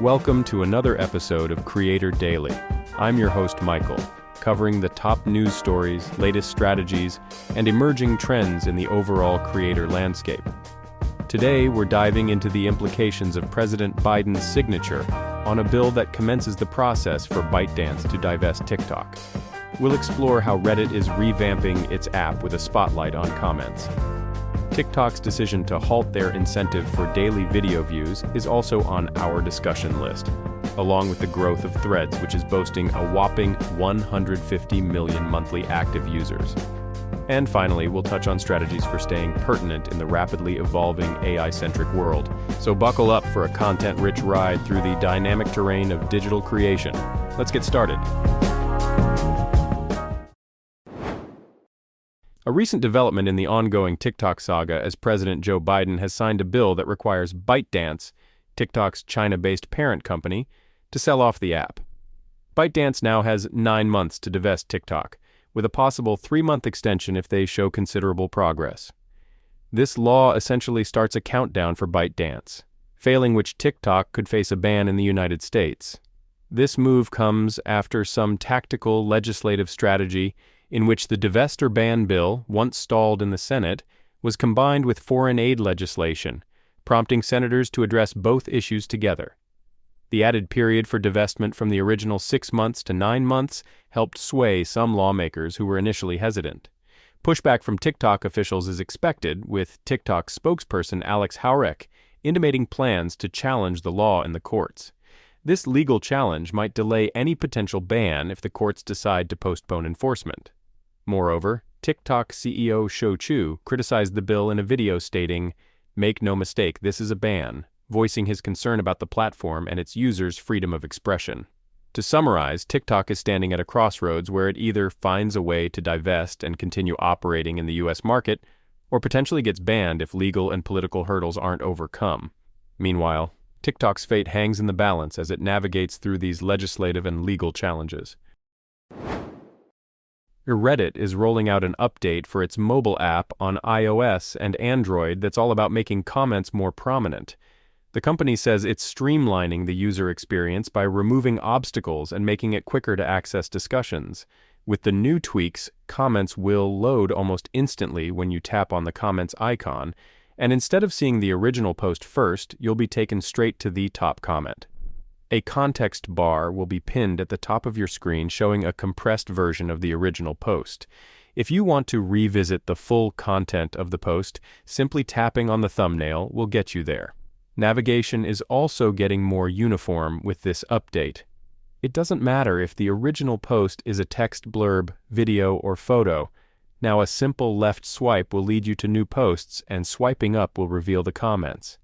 Welcome to another episode of Creator Daily. I'm your host, Michael, covering the top news stories, latest strategies, and emerging trends in the overall creator landscape. Today, we're diving into the implications of President Biden's signature on a bill that commences the process for ByteDance to divest TikTok. We'll explore how Reddit is revamping its app with a spotlight on comments. TikTok's decision to halt their incentive for daily video views is also on our discussion list, along with the growth of Threads, which is boasting a whopping 150 million monthly active users. And finally, we'll touch on strategies for staying pertinent in the rapidly evolving AI-centric world. So buckle up for a content-rich ride through the dynamic terrain of digital creation. Let's get started. A recent development in the ongoing TikTok saga as President Joe Biden has signed a bill that requires ByteDance, TikTok's China-based parent company, to sell off the app. ByteDance now has 9 months to divest TikTok, with a possible 3-month extension if they show considerable progress. This law essentially starts a countdown for ByteDance, failing which TikTok could face a ban in the United States. This move comes after some tactical legislative strategy in which the divest or ban bill, once stalled in the Senate, was combined with foreign aid legislation, prompting senators to address both issues together. The added period for divestment from the original 6 months to 9 months helped sway some lawmakers who were initially hesitant. Pushback from TikTok officials is expected, with TikTok spokesperson Alex Haurek intimating plans to challenge the law in the courts. This legal challenge might delay any potential ban if the courts decide to postpone enforcement. Moreover, TikTok CEO Shou Chew criticized the bill in a video stating, "Make no mistake, this is a ban," voicing his concern about the platform and its users' freedom of expression. To summarize, TikTok is standing at a crossroads where it either finds a way to divest and continue operating in the US market, or potentially gets banned if legal and political hurdles aren't overcome. Meanwhile, TikTok's fate hangs in the balance as it navigates through these legislative and legal challenges. Reddit is rolling out an update for its mobile app on iOS and Android that's all about making comments more prominent. The company says it's streamlining the user experience by removing obstacles and making it quicker to access discussions. With the new tweaks, comments will load almost instantly when you tap on the comments icon, and instead of seeing the original post first, you'll be taken straight to the top comment. A context bar will be pinned at the top of your screen showing a compressed version of the original post. If you want to revisit the full content of the post, simply tapping on the thumbnail will get you there. Navigation is also getting more uniform with this update. It doesn't matter if the original post is a text blurb, video, or photo. Now a simple left swipe will lead you to new posts, and swiping up will reveal the comments.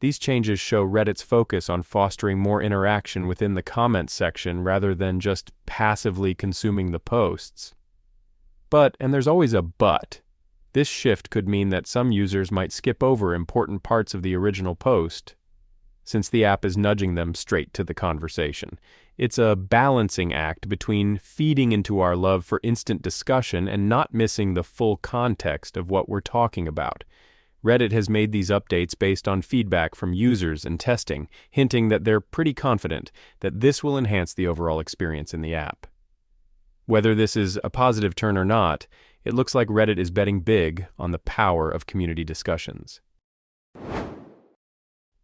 These changes show Reddit's focus on fostering more interaction within the comments section rather than just passively consuming the posts. But, and there's always a but, this shift could mean that some users might skip over important parts of the original post, since the app is nudging them straight to the conversation. It's a balancing act between feeding into our love for instant discussion and not missing the full context of what we're talking about. Reddit has made these updates based on feedback from users and testing, hinting that they're pretty confident that this will enhance the overall experience in the app. Whether this is a positive turn or not, it looks like Reddit is betting big on the power of community discussions.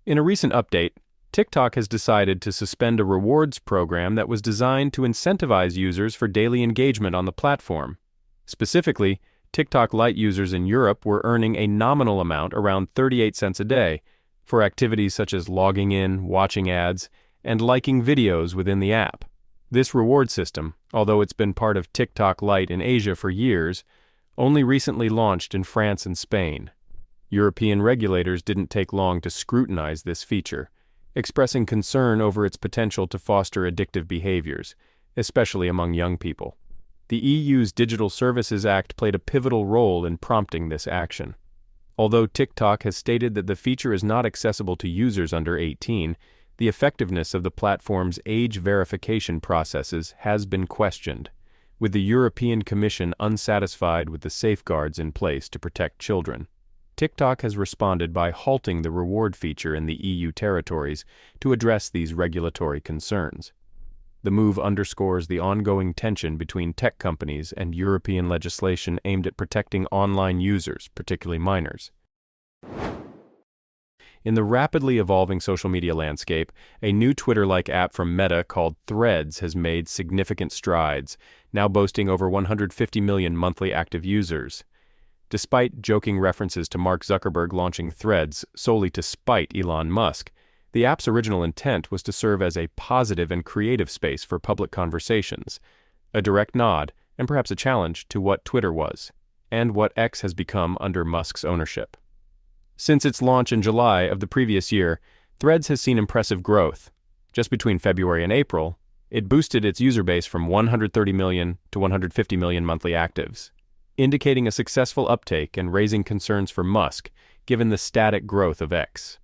In a recent update, TikTok has decided to suspend a rewards program that was designed to incentivize users for daily engagement on the platform. Specifically, TikTok Lite users in Europe were earning a nominal amount, around 38 cents a day, for activities such as logging in, watching ads, and liking videos within the app. This reward system, although it's been part of TikTok Lite in Asia for years, only recently launched in France and Spain. European regulators didn't take long to scrutinize this feature, expressing concern over its potential to foster addictive behaviors, especially among young people. The EU's Digital Services Act played a pivotal role in prompting this action. Although TikTok has stated that the feature is not accessible to users under 18, the effectiveness of the platform's age verification processes has been questioned, with the European Commission unsatisfied with the safeguards in place to protect children. TikTok has responded by halting the reward feature in the EU territories to address these regulatory concerns. The move underscores the ongoing tension between tech companies and European legislation aimed at protecting online users, particularly minors. In the rapidly evolving social media landscape, a new Twitter-like app from Meta called Threads has made significant strides, now boasting over 150 million monthly active users. Despite joking references to Mark Zuckerberg launching Threads solely to spite Elon Musk, the app's original intent was to serve as a positive and creative space for public conversations, a direct nod, and perhaps a challenge to what Twitter was, and what X has become under Musk's ownership. Since its launch in July of the previous year, Threads has seen impressive growth. Just between February and April, it boosted its user base from 130 million to 150 million monthly actives, indicating a successful uptake and raising concerns for Musk, given the static growth of X.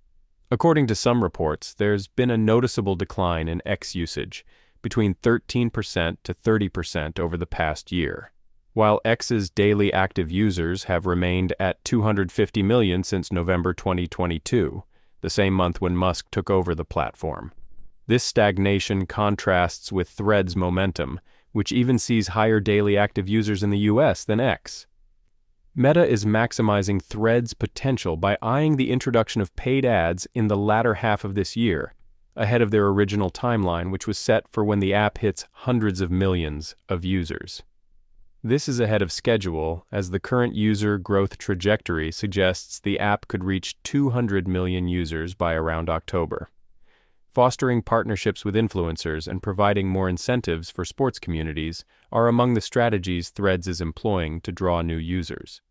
According to some reports, there's been a noticeable decline in X usage, between 13% to 30% over the past year. While X's daily active users have remained at 250 million since November 2022, the same month when Musk took over the platform. This stagnation contrasts with Threads' momentum, which even sees higher daily active users in the US than X. Meta is maximizing Threads' potential by eyeing the introduction of paid ads in the latter half of this year, ahead of their original timeline, which was set for when the app hits hundreds of millions of users. This is ahead of schedule, as the current user growth trajectory suggests the app could reach 200 million users by around October. Fostering partnerships with influencers and providing more incentives for sports communities are among the strategies Threads is employing to draw new users.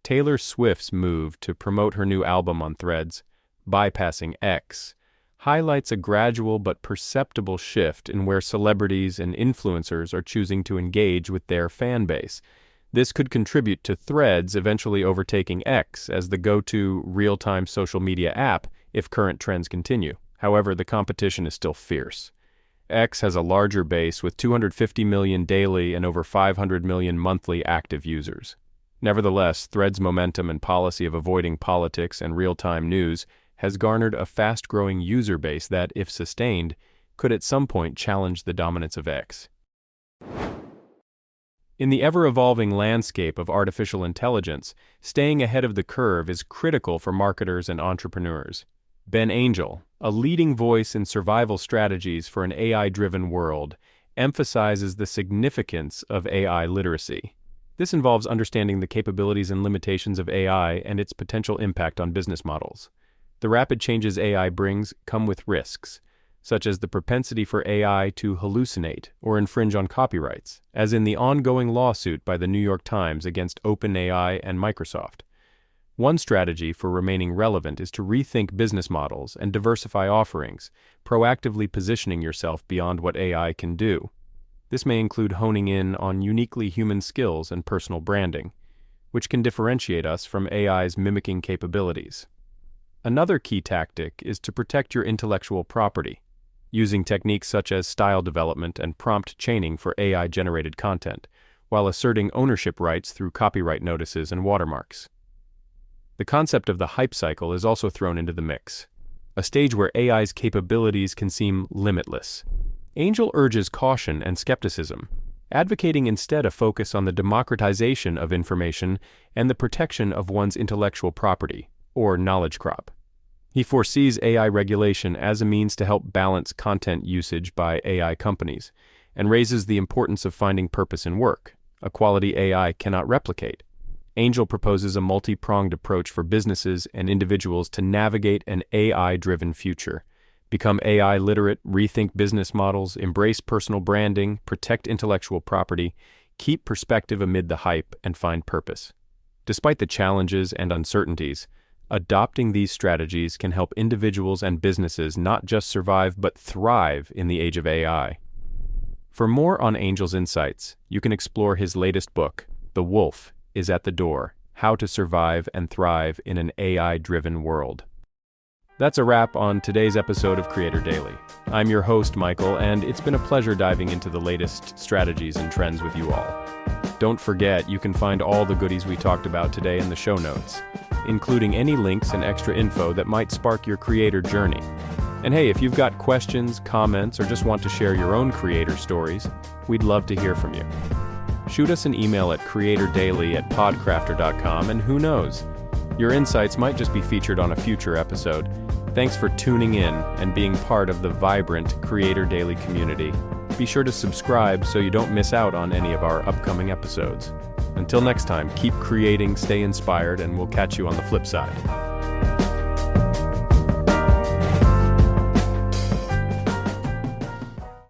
Taylor Swift's move to promote her new album on Threads, bypassing X, highlights a gradual but perceptible shift in where celebrities and influencers are choosing to engage with their fan base. This could contribute to Threads eventually overtaking X as the go-to real-time social media app if current trends continue. However, the competition is still fierce. X has a larger base with 250 million daily and over 500 million monthly active users. Nevertheless, Threads' momentum and policy of avoiding politics and real-time news has garnered a fast-growing user base that, if sustained, could at some point challenge the dominance of X. In the ever-evolving landscape of artificial intelligence, staying ahead of the curve is critical for marketers and entrepreneurs. Ben Angel, a leading voice in survival strategies for an AI-driven world, emphasizes the significance of AI literacy. This involves understanding the capabilities and limitations of AI and its potential impact on business models. The rapid changes AI brings come with risks, such as the propensity for AI to hallucinate or infringe on copyrights, as in the ongoing lawsuit by the New York Times against OpenAI and Microsoft. One strategy for remaining relevant is to rethink business models and diversify offerings, proactively positioning yourself beyond what AI can do. This may include honing in on uniquely human skills and personal branding, which can differentiate us from AI's mimicking capabilities. Another key tactic is to protect your intellectual property, using techniques such as style development and prompt chaining for AI-generated content, while asserting ownership rights through copyright notices and watermarks. The concept of the hype cycle is also thrown into the mix, a stage where AI's capabilities can seem limitless. Angel urges caution and skepticism, advocating instead a focus on the democratization of information and the protection of one's intellectual property, or knowledge crop. He foresees AI regulation as a means to help balance content usage by AI companies, and raises the importance of finding purpose in work, a quality AI cannot replicate. Angel proposes a multi-pronged approach for businesses and individuals to navigate an AI-driven future. Become AI literate, rethink business models, embrace personal branding, protect intellectual property, keep perspective amid the hype, and find purpose. Despite the challenges and uncertainties, adopting these strategies can help individuals and businesses not just survive but thrive in the age of AI. For more on Angel's insights, you can explore his latest book, The Wolf is at the Door: How to Survive and Thrive in an AI-Driven World. That's a wrap on today's episode of Creator Daily. I'm your host, Michael, and it's been a pleasure diving into the latest strategies and trends with you all. Don't forget, you can find all the goodies we talked about today in the show notes. including any links and extra info that might spark your creator journey. And hey, if you've got questions, comments, or just want to share your own creator stories, we'd love to hear from you. Shoot us an email at creatordaily@podcrafter.com, and who knows, your insights might just be featured on a future episode. Thanks for tuning in and being part of the vibrant Creator Daily community. Be sure to subscribe so you don't miss out on any of our upcoming episodes. Until next time, keep creating, stay inspired, and we'll catch you on the flip side.